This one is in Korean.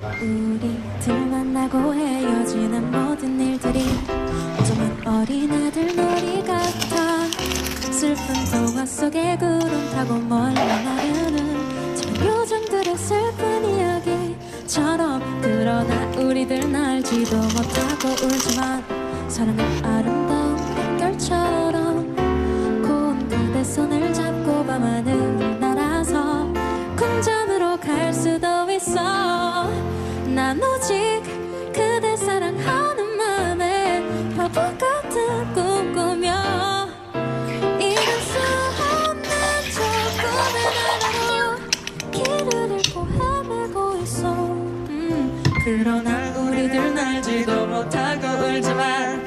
우리들 만나고 헤어지는 모든 일들이 어쩌면 어린아들 놀이 같아. 슬픈 동화 속의 구름 타고 멀어나르는 작은 요정들의 슬픈 이야기처럼. 그러나 우리들은 알지도 못하고 울지만 사랑은 아름다운 별처럼 고운 그대 손을 잡고 밤하늘을 날아서 궁전으로 갈 수도 있어. 난 오직 그대 사랑하는 마음에 바보 같은 꿈 꾸며 이룰 수 없는 저 꿈의 나라로 길을 잃고 헤매고 있어. 그러나 우리들은 알지도 못하고 울지만